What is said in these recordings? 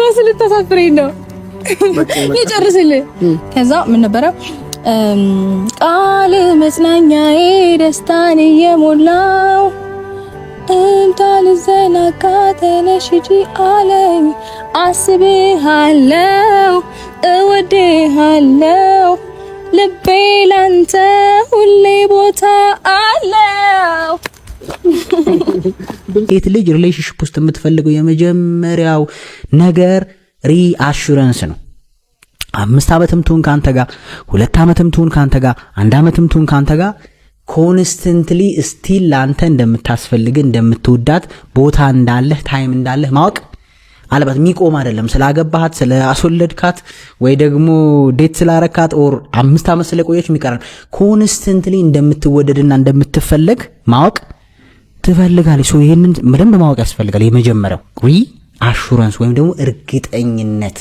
ራስ ልታሳፍረኝ ነው ይጨርስልህ ከዛ ምን ነበረ ቃል መጽናኛዬ ደስታን የሞላው እንዳልዘናጋ ተነሽ ሂጂ አለኝ አስብሃለው እወድሃለው ልቤ ላንተ ሁሌ ቦታ አለው ሴት ልጅ ሪሌሽንሺፕ ውስጥ የምትፈልገው የመጀመሪያው ነገር ሪአሹራንስ ነው 5 ዓመትም ትሁን ካንተ ጋር 2 ዓመትም ትሁን ካንተ ጋር 1 ዓመትም ትሁን ካንተ ጋር ኮንስታንትሊ ስቲል ላንተ እንደምታስፈልግ እንደምትወዳት ቦታ እንዳለህ ታይም እንዳለህ ማወቅ አለበት የሚቆም አይደለም ስላገባሃት ስለአስወለድካት ወይ ደግሞ ዴት ስላረካት ኦር 5 ዓመት ስለቆየች የሚቀርም ኮንስታንትሊ እንደምትወደድና እንደምትፈልግ ማወቅ ትፈልጋለህ ሶ ይሄንን በደንብ ማወቅ ያስፈልጋል የመጀመሪያው ሪአሹራንስ ወይም ደግሞ እርግጠኝነት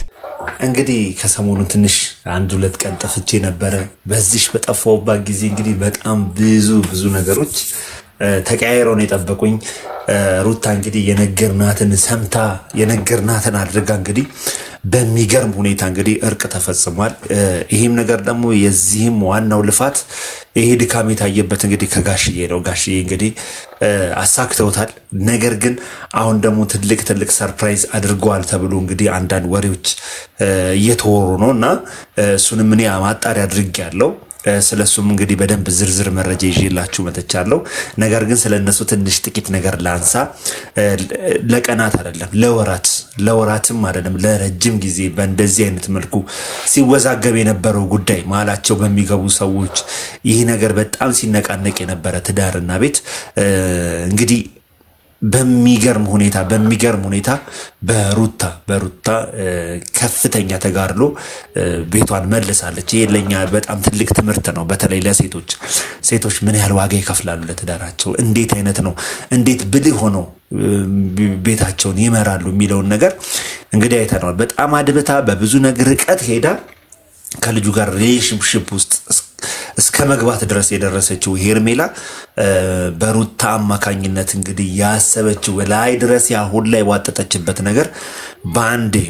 እንግዲህ ከሰሞኑ ትንሽ 1-2 ቀን ጠፍቼ ነበር በዚህ በጠፋውባት ጊዜ እንግዲህ በጣም ብዙ ነገሮች ተቀያይረው ነው የጠበቁኝ ሩታ እንግዲህ የነገርናትን ሰምታ የነገርናትን አድርጋ እንግዲህ በሚገርም ሁኔታ እንግዲህ እርቅ ተፈጽሟል ይሄም ነገር ደግሞ የዚህም ዋናው ልፋት ይሄ ድካም የታየበት እንግዲህ ከጋሽዬ ነው ጋሽዬ እንግዲህ አሳክተውታል ነገር ግን አሁን ደግሞ ትልቅ ሰርፕራይዝ አድርገዋል ተብሎ እንግዲህ አንዳንድ ወሬዎች እየተወሩ ነውና እሱንም እኔ ማጣሪያ አድርጌያለሁ ስለሱም እንግዲህ በደንብ ዝርዝር መረጃ ይዤላችሁ መጥቻለሁ ነገር ግን ስለነሱ ትንሽ ጥቂት ነገር ላንሳ ለቀናት አይደለም ለወራትም አይደለም ለረጅም ጊዜ በእንደዚህ አይነት መልኩ ሲወዛገብ የነበረው ጉዳይ ማላቸው በሚገቡ ሰዎች ይሄ ነገር በጣም ሲነቃነቅ የነበረ ትዳርና ቤት እንግዲህ በሚገርም ሁኔታ በሩታ ከፍተኛ ተጋርሎ ቤቷን መልሳለች ይሄ ለኛ በጣም ትልቅ ትምህርት ነው በተለይ ለሴቶች ምን ያህል ዋጋ ይከፍላሉ ለትዳራቸው እንዴት አይነት ነው እንዴት ብልህ ሆኖ ቤታቸውን ይመራሉ የሚለውን ነገር እንግዲህ አይተናል በጣም አድብታ በብዙ ነገር ርቀት ሄዳ ከልጁ ጋር ሪሌሽንሺፕ ውስጥ እስከ መግባት ድረስ የደረሰችው ሄርሜላ በሩታ አማካኝነት እንግዲህ ያሰበችው ላይ ድረስ ያሁን ላይ ዋጠጠችበት ነገር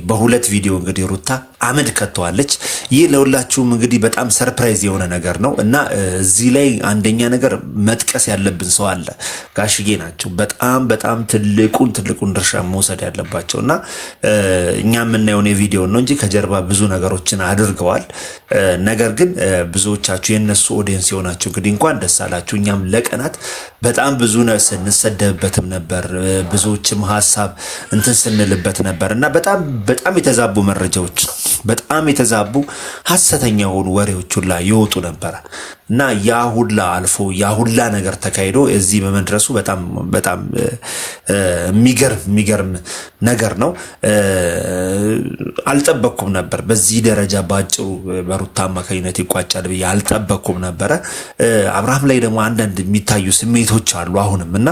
በሁለት ቪዲዮ እንግዲህ ሩታ አመድ ከተዋለች ይህ ለሁላችሁም እንግዲህ በጣም ሰርፕራይዝ የሆነ ነገር ነው እና እዚህ ላይ አንደኛ ነገር መጥቀስ ያለብን ሰው አለ ጋሽዬ ናቸው በጣም ትልቁን ድርሻ መውሰድ ያለባቸውና እኛ የምናየው የቪዲዮ ነው እንጂ ከጀርባ ብዙ ነገሮችን አድርገዋል ነገር ግን ብዙዎቻችሁ የነሱ ኦዲየንስ የሆናችሁ እንግዲህ እንኳን ደስ አላችሁ እኛም ለቀናት በጣም ብዙ ነው ስንሰደብበትም ነበር ብዙዎችም ሐሳብ እንትን ስንልበት ነበርና በጣም የተዛቡ መረጃዎች በጣም የተዛቡ ሐሰተኛ የሆኑ ወሬዎች ሁላ ይወጡ ነበር እና ያሁላ አልፎ ያሁላ ነገር ተካሂዶ እዚህ በመድረሱ በጣም የሚገርም ነገር ነው አልጠበቅኩም ነበር በዚህ ደረጃ ባጭሩ በሩታ አማካኝነት ይቋጫል ብዬ አልጠበቅኩም ነበር አብርሃም ላይ ደግሞ አንዳንድ የሚታዩ ስሜቶች አሉ አሁንምና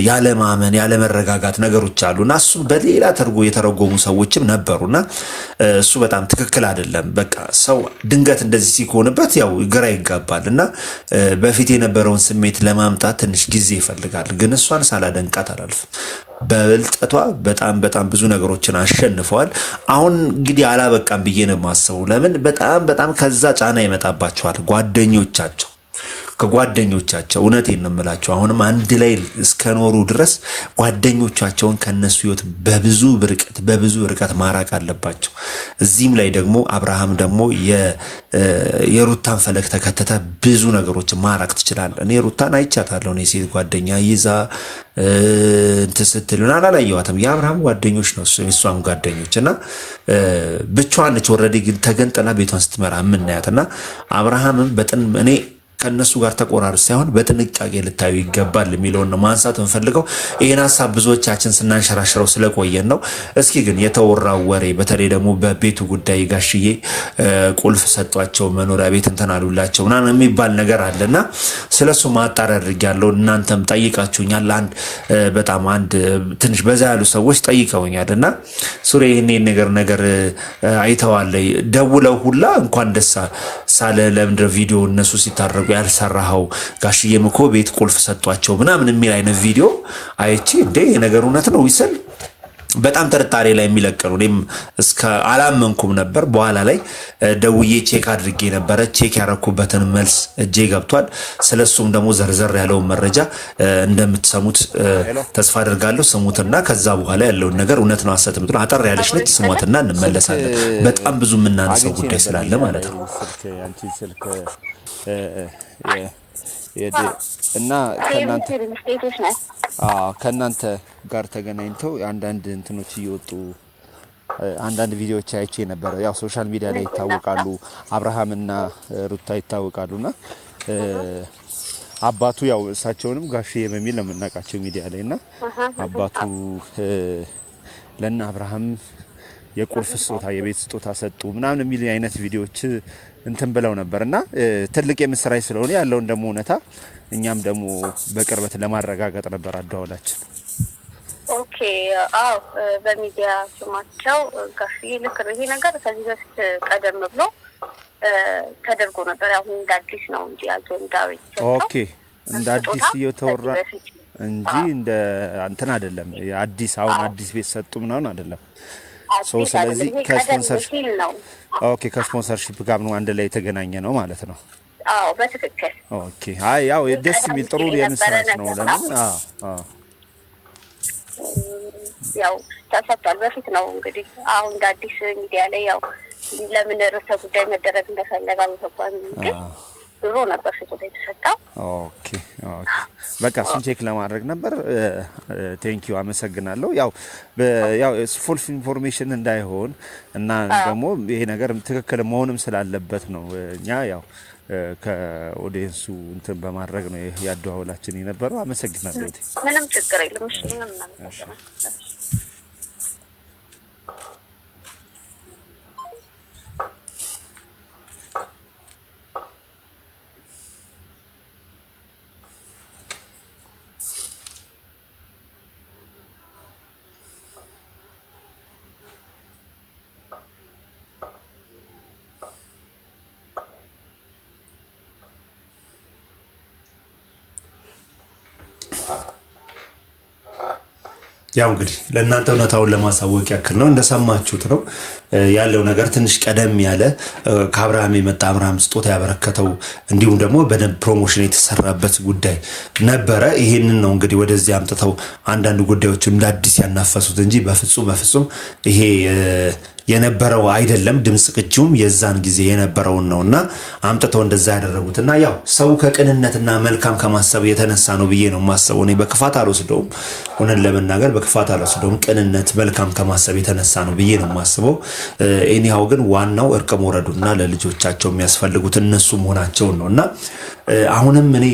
ያለ ማመን ያለ መረጋጋት ነገሮች አሉና እሱ በሌላ የተረጎሙ ሰዎችም ነበሩና እሱ በጣም ትክክል አይደለም በቃ ሰው ድንገት እንደዚህ ሲሆንበት ያው ግራ ይጋባልና በፊት የነበረውን ስሜት ለማምጣት ትንሽ ጊዜ ይፈልጋል ግን እሷን ሳላደንቃት አላልፍም በልጠቷ በጣም ብዙ ነገሮችን አሸንፈዋል አሁን እንግዲህ አላበቃም ብዬ ነው የማስበው ለምን በጣም ከዛ ጫና ይመጣባቸዋል ከጓደኞቻቸው እውነቴን ነው የምላቸው አሁንም አንድ ላይ እስከኖሩ ድረስ ጓደኞቻቸውን ከነሱ ህይወት በብዙ ርቀት ማራቅ አለባቸው እዚህም ላይ ደግሞ አብርሃም ደግሞ የሩታን ፈለግ ተከተተ ብዙ ነገሮችን ማራቅ ትችላል እኔ ሩታን አይቻታለሁ እኔ ሴት ጓደኛ ይዛ ስትሉና አላየዋትም የአብርሃም ጓደኞች ነው እሷም ጓደኞችና ብቻዋን ነች ኦሬዲ ግን ተገንጠላ ቤቷን ስትመራ ምናያትና አብርሃምም እኔ ከነሱ ጋር ተቆራርስ ሳይሆን በጥንቃቄ ልታዩ ይገባል የሚለውን ነው ማንሳት እንፈልገው ይሄን ሐሳብ ብዙዎቻችን ስናንሸራሽረው ስለቆየን ነው እስኪ ግን የተወራው ወሬ በተለይ ደግሞ በቤቱ ጉዳይ ጋሽዬ ቁልፍ ሰጧቸው መኖሪያ ቤት እንተናሉላቸው እና የሚባል ነገር አለና ስለሱ ማጣሪያ አድርጌያለሁ እናንተም ጠይቃችሁኛል በጣም ትንሽ በዛ ያሉ ሰዎች ጠይቀውኛልና ሱሬ ይሄን ነገር አይተዋል ደውለው ሁላ እንኳን ደስ ሳለ ለምድር ቪዲዮ እነሱ ሲታረጉ ያልሰራው ጋሽዬም እኮ ቤት ቁልፍ ሰጧቸው ምናምን የሚል አይነት ቪዲዮ አይቺ እንዴ ነገር እውነት ነው ይሰል በጣም ጥርጣሬ ላይ የሚለቅ ነው። እኔም እስከ አላመንኩም ነበር። በኋላ ላይ ደውዬ ቼክ አድርጌ ነበረ። ቼክ ያረኩበትን መልስ እጄ ገብቷል። ስለሱም ደግሞ ዘርዘር ያለውን መረጃ እንደምትሰሙት ተስፋ አድርጋለሁ። ስሙትና ከዛ በኋላ ያለውን ነገር እውነት ነው ሐሰት ምትሉ አጠር ያለች ነች። ስሟትና እንመለሳለን። በጣም ብዙ የምናነሳው ጉዳይ ስላለ ማለት ነው። እና ከእናንተ ጋር ተገናኝተው አንዳንድ እንትኖች እየወጡ አንዳንድ ቪዲዮዎች አይቼ ነበር። ያው ሶሻል ሚዲያ ላይ ይታወቃሉ፣ አብርሃምና ሩታ ይታወቃሉና አባቱ ያው እሳቸውንም ጋሽዬ በሚል ነው የምናውቃቸው ሚዲያ ላይና አባቱ ለና አብርሃም የቁልፍ ስጦታ የቤት ስጦታ ሰጡ ምናምን የሚል አይነት ቪዲዮዎች እንትን ብለው ነበርና ትልቅ የምስራች ስለሆነ ያለውን ደግሞ እውነታ እኛም ደግሞ በቅርበት ለማረጋገጥ ነበር አደዋውላችን። ኦኬ አው በሚዲያ ስማቸው ጋሽዬ ልክ ይሄ ነገር ከዚህ በፊት ቀደም ብሎ ተደርጎ ነበር። አሁን እንደ አዲስ ነው እንጂ አጀንዳው ኦኬ እንደ አዲስ እየተወራ እንጂ እንደ እንትን አይደለም። አዲስ አሁን አዲስ ቤት ሰጡ ምናምን አይደለም። ስለዚህ ከስፖንሰርሺፕ ነው። ኦኬ ከስፖንሰርሺፕ ጋር ነው አንድ ላይ የተገናኘ ነው ማለት ነው። አዎ በትክክል ኦኬ። አይ ያው ደስ የሚል ጥሩ የምስራች ነው። ለምን ያው ተሰጥቷል። በፊት ነው እንግዲህ አሁን እንደ አዲስ ሚዲያ ላይ ያው ለምን ርዕሰ ጉዳይ መደረግ እንደፈለገ ተቋም ግን ድሮ ነበር ፍጹም የተሰጠው። ኦኬ በቃ እሱን ቼክ ለማድረግ ነበር። ቴንኪው አመሰግናለሁ። ያው ፉል ኢንፎርሜሽን እንዳይሆን እና ደግሞ ይሄ ነገር ትክክል መሆንም ስላለበት ነው እኛ ያው ከኦዲየንሱ እንትን በማድረግ ነው ያደዋውላችን የነበረው። አመሰግናለሁ። ምንም ችግር የለም። እሺ ምንም ማለት ነው። ያው እንግዲህ ለእናንተ እውነታውን ለማሳወቅ ያክል ነው። እንደሰማችሁት ነው ያለው ነገር ትንሽ ቀደም ያለ ከአብርሃም የመጣ አብርሃም ስጦታ ያበረከተው እንዲሁም ደግሞ በደንብ ፕሮሞሽን የተሰራበት ጉዳይ ነበረ። ይሄንን ነው እንግዲህ ወደዚህ አምጥተው አንዳንድ ጉዳዮች እንደ አዲስ ያናፈሱት እንጂ በፍጹም ይሄ የነበረው አይደለም። ድምጽ ቅጂውም የዛን ጊዜ የነበረውን ነውና አምጥተው እንደዛ ያደረጉትና ያው ሰው ከቅንነትና መልካም ከማሰብ የተነሳ ነው ብዬ ነው ማሰበው። እኔ በክፋት አልወስደውም፣ ሆነን ለመናገር በክፋት አልወስደውም። ቅንነት መልካም ከማሰብ የተነሳ ነው ብዬ ነው ማስበው። ኤኒሃው ግን ዋናው እርቅ መውረዱና ለልጆቻቸው የሚያስፈልጉት እነሱ መሆናቸውን ነውና አሁንም እኔ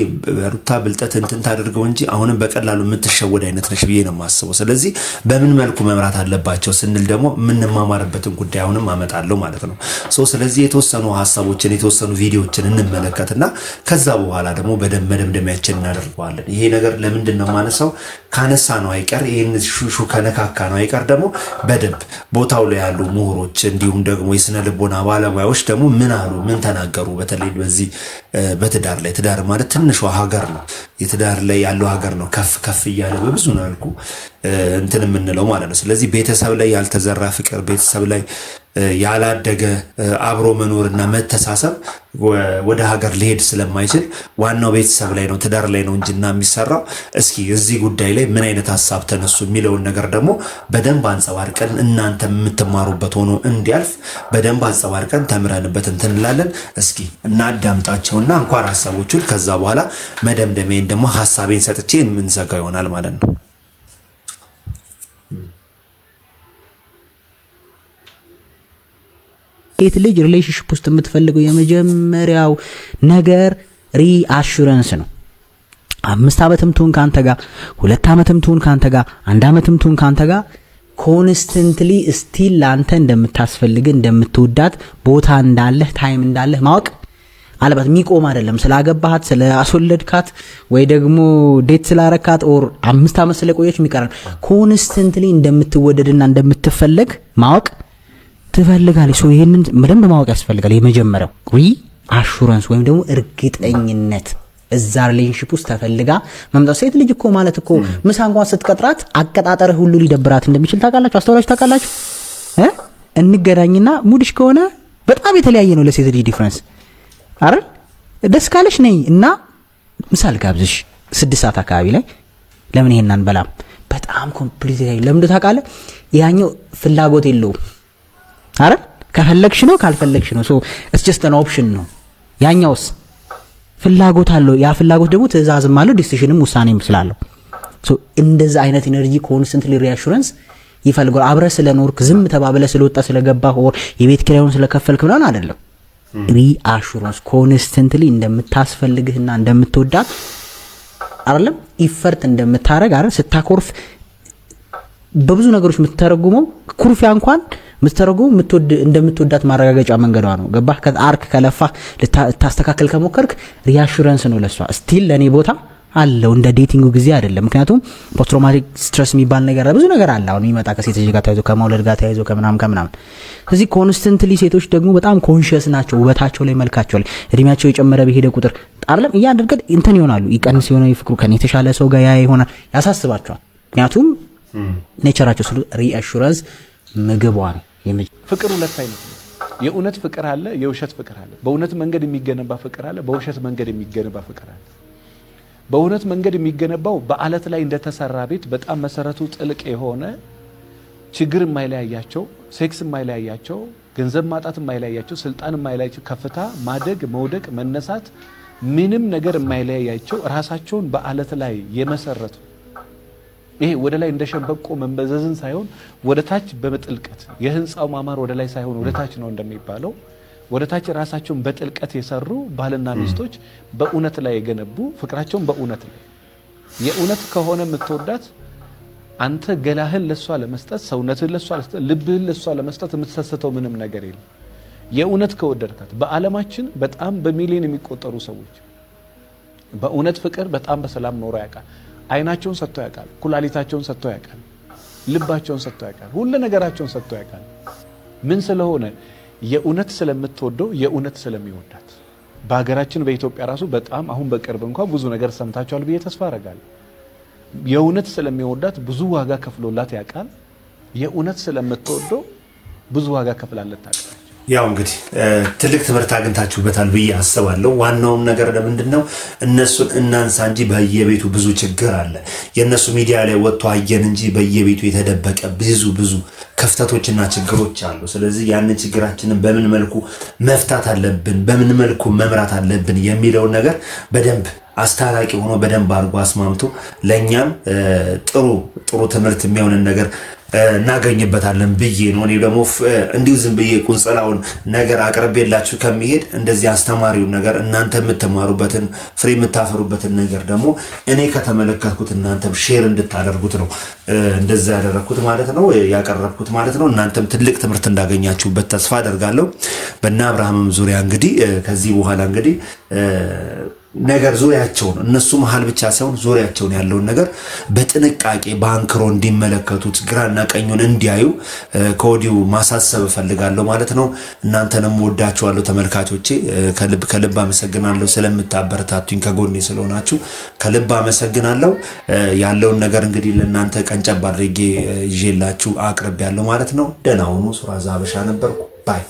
ሩታ ብልጠት እንትን ታደርገው እንጂ አሁንም በቀላሉ የምትሸወድ አይነት ነሽ ብዬ ነው ማስበው። ስለዚህ በምን መልኩ መምራት አለባቸው ስንል ደግሞ የምንማማርበትን ጉዳይ አሁንም አመጣለሁ ማለት ነው። ስለዚህ የተወሰኑ ሀሳቦችን የተወሰኑ ቪዲዮዎችን እንመለከትና ከዛ በኋላ ደግሞ በደንብ መደምደሚያችን እናደርገዋለን። ይሄ ነገር ለምንድን ነው ማነሳው? ካነሳ ነው አይቀር ይሄን ሹሹ ከነካካ ነው አይቀር ደግሞ በደንብ ቦታው ላይ ያሉ ምሁሮች እንዲሁም ደግሞ የስነ ልቦና ባለሙያዎች ደግሞ ምን አሉ ምን ተናገሩ። በተለይ በዚህ በትዳር ላይ ትዳር ማለት ትንሿ ሀገር ነው። የትዳር ላይ ያለው ሀገር ነው ከፍ እያለ በብዙ መልኩ እንትን የምንለው ማለት ነው። ስለዚህ ቤተሰብ ላይ ያልተዘራ ፍቅር፣ ቤተሰብ ላይ ያላደገ አብሮ መኖርና መተሳሰብ ወደ ሀገር ሊሄድ ስለማይችል ዋናው ቤተሰብ ላይ ነው ትዳር ላይ ነው እንጂና የሚሰራው። እስኪ እዚህ ጉዳይ ላይ ምን አይነት ሀሳብ ተነሱ የሚለውን ነገር ደግሞ በደንብ አንጸባርቀን እናንተ የምትማሩበት ሆኖ እንዲያልፍ በደንብ አንጸባርቀን ተምረንበት እንትን እንላለን። እስኪ እናዳምጣቸውና እንኳን ሀሳቦቹን ከዛ በኋላ መደምደሜን ደግሞ ሀሳቤን ሰጥቼ የምንዘጋው ይሆናል ማለት ነው። ሴት ልጅ ሪሌሽንሺፕ ውስጥ የምትፈልገው የመጀመሪያው ነገር ሪአሹረንስ ነው። 5 ዓመትም ትሁን ካንተ ጋር 2 ዓመትም ትሁን ካንተ ጋር 1 ዓመትም ትሁን ካንተ ጋር ኮንስተንትሊ ስቲል ላንተ እንደምታስፈልግ እንደምትወዳት ቦታ እንዳለህ ታይም እንዳለህ ማወቅ አለበት። የሚቆም አይደለም ስላገባሃት ስላስወለድካት ወይ ደግሞ ዴት ስላረካት ኦር 5 ዓመት ስለቆየች የሚቀር ኮንስተንትሊ እንደምትወደድና እንደምትፈልግ ማወቅ ትፈልጋለህ። ይሄንን በደንብ ማወቅ ያስፈልጋል። የመጀመሪያው ሪአሹረንስ ወይም ደግሞ እርግጠኝነት እዛ ሪሌሽንሺፕ ውስጥ ተፈልጋ መምጣት። ሴት ልጅ እኮ ማለት እኮ ምሳ እንኳን ስትቀጥራት አቀጣጠርህ ሁሉ ሊደብራት እንደሚችል ታውቃላችሁ፣ አስተውላችሁ ታውቃላችሁ። እንገናኝና ሙድሽ ከሆነ በጣም የተለያየ ነው ለሴት ልጅ ዲፍረንስ አይደል? ደስ ካለሽ ነኝ እና ምሳ ልጋብዝሽ 6 ሰዓት አካባቢ ላይ ለምን ይሄን አንበላም? በጣም ኮምፕሊት ለምን ታውቃለህ? ያኛው ፍላጎት የለውም አይደል? ከፈለግሽ ነው ካልፈለግሽ ነው። ሶ ኢትስ ጀስት አን ኦፕሽን ነው። ያኛውስ ፍላጎት አለው። ያ ፍላጎት ደግሞ ትዕዛዝም አለው፣ ዲሲሽንም ውሳኔም ስላለው ሶ እንደዛ አይነት ኢነርጂ ኮንስተንትሊ ሪአሹራንስ ይፈልጋል። አብረህ ስለኖርክ ዝም ተባብለህ ስለወጣ ስለገባህ ኦር የቤት ኪራዩን ስለከፈልክ ምናምን አይደለም። ሪአሹራንስ ኮንስተንትሊ እንደምታስፈልግህና እንደምትወዳት አይደለም ኢፈርት እንደምታረግ አይደል? ስታኮርፍ በብዙ ነገሮች የምትተረጉመው ኩርፊያ እንኳን የምትተረጉመው እንደምትወዳት ማረጋገጫ መንገዷ ነው። ገባህ? ከአርክ ከለፋህ ልታስተካከል ከሞከርክ ሪአሹራንስ ነው ለሷ። ስቲል ለኔ ቦታ አለው እንደ ዴቲንጉ ጊዜ አይደለም። ምክንያቱም ፖስት ትራውማቲክ ስትረስ የሚባል ነገር ብዙ ነገር አለ። አሁን የሚመጣ ከሴቶች ጋር ተያይዞ ከመውለድ ጋር ተያይዞ ከምናምን ስለዚህ ኮንስተንትሊ ሴቶች ደግሞ በጣም ኮንሺየስ ናቸው ውበታቸው ላይ መልካቸው ላይ እድሜያቸው የጨመረ በሄደ ቁጥር አይደለም እያደረገ እንትን ይሆናሉ። ይቀንስ የሆነ ፍቅሩ ከኔ የተሻለ ሰው ጋር ይሆናል ያሳስባቸዋል። ምክንያቱም ኔቸራቸው ስለ ሪአሹራንስ ምግቧ ነው። ፍቅር ሁለት አይነት ነው። የእውነት ፍቅር አለ፣ የውሸት ፍቅር አለ። በእውነት መንገድ የሚገነባ ፍቅር አለ፣ በውሸት መንገድ የሚገነባ ፍቅር አለ። በእውነት መንገድ የሚገነባው በአለት ላይ እንደተሰራ ቤት በጣም መሰረቱ ጥልቅ የሆነ ችግር የማይለያያቸው፣ ሴክስ የማይለያያቸው፣ ገንዘብ ማጣት የማይለያያቸው፣ ስልጣን የማይለያያቸው፣ ከፍታ ማደግ፣ መውደቅ፣ መነሳት ምንም ነገር የማይለያያቸው ራሳቸውን በአለት ላይ የመሰረቱ ይሄ ወደ ላይ እንደ ሸንበቆ መንበዘዝን ሳይሆን ወደ ታች በጥልቀት የህንፃው ማማር ወደ ላይ ሳይሆን ወደ ታች ነው እንደሚባለው ወደ ታች ራሳቸውን በጥልቀት የሰሩ ባልና ሚስቶች በእውነት ላይ የገነቡ ፍቅራቸውን በእውነት ላይ የእውነት ከሆነ የምትወዳት አንተ ገላህን ለሷ ለመስጠት ሰውነትህን ለሷ ለመስጠት ልብህን ለሷ ለመስጠት የምትሰስተው ምንም ነገር የለም። የእውነት ከወደድካት በዓለማችን በጣም በሚሊዮን የሚቆጠሩ ሰዎች በእውነት ፍቅር በጣም በሰላም ኖሮ ያውቃል። አይናቸውን ሰጥተው ያውቃል፣ ኩላሊታቸውን ሰጥተው ያውቃል፣ ልባቸውን ሰጥተው ያውቃል፣ ሁሉ ነገራቸውን ሰጥተው ያውቃል። ምን ስለሆነ የእውነት ስለምትወደው የእውነት ስለሚወዳት። በሀገራችን በኢትዮጵያ ራሱ በጣም አሁን በቅርብ እንኳን ብዙ ነገር ሰምታችኋል ብዬ ተስፋ አደርጋለሁ። የእውነት ስለሚወዳት ብዙ ዋጋ ከፍሎላት ያውቃል። የእውነት ስለምትወደው ብዙ ዋጋ ከፍላለት ታውቃለች። ያው እንግዲህ ትልቅ ትምህርት አግኝታችሁበታል ብዬ አስባለሁ። ዋናውም ነገር ለምንድነው እነሱን እናንሳ እንጂ በየቤቱ ብዙ ችግር አለ። የነሱ ሚዲያ ላይ ወጥቶ አየን እንጂ በየቤቱ የተደበቀ ብዙ ክፍተቶችና ችግሮች አሉ። ስለዚህ ያንን ችግራችንን በምን መልኩ መፍታት አለብን፣ በምን መልኩ መምራት አለብን የሚለውን ነገር በደንብ አስታራቂ ሆኖ በደንብ አድርጎ አስማምቶ ለኛም ጥሩ ትምህርት የሚሆንን ነገር እናገኝበታለን ብዬ ነው። እኔ ደግሞ እንዲሁ ዝም ብዬ ቁንጸላውን ነገር አቅርቤላችሁ ከሚሄድ እንደዚህ አስተማሪውን ነገር እናንተ የምትማሩበትን ፍሬ የምታፈሩበትን ነገር ደግሞ እኔ ከተመለከትኩት እናንተም ሼር እንድታደርጉት ነው እንደዛ ያደረኩት ማለት ነው ያቀረብኩት ማለት ነው። እናንተም ትልቅ ትምህርት እንዳገኛችሁበት ተስፋ አደርጋለሁ። በእነ አብርሃምም ዙሪያ እንግዲህ ከዚህ በኋላ እንግዲህ ነገር ዙሪያቸውን እነሱ መሃል ብቻ ሳይሆን ዙሪያቸውን ያለውን ነገር በጥንቃቄ በአንክሮ እንዲመለከቱት ግራና ቀኙን እንዲያዩ ከወዲሁ ማሳሰብ እፈልጋለሁ ማለት ነው። እናንተንም ወዳችኋለሁ ተመልካቾቼ፣ ከልብ አመሰግናለሁ ስለምታበረታቱኝ፣ ከጎኔ ስለሆናችሁ ከልብ አመሰግናለሁ። ያለውን ነገር እንግዲህ ለእናንተ ቀንጨብ አድርጌ ይዤላችሁ አቅርቤያለሁ ማለት ነው። ደህና ሁኑ። ሱራዛ ሀበሻ ነበርኩ። ባይ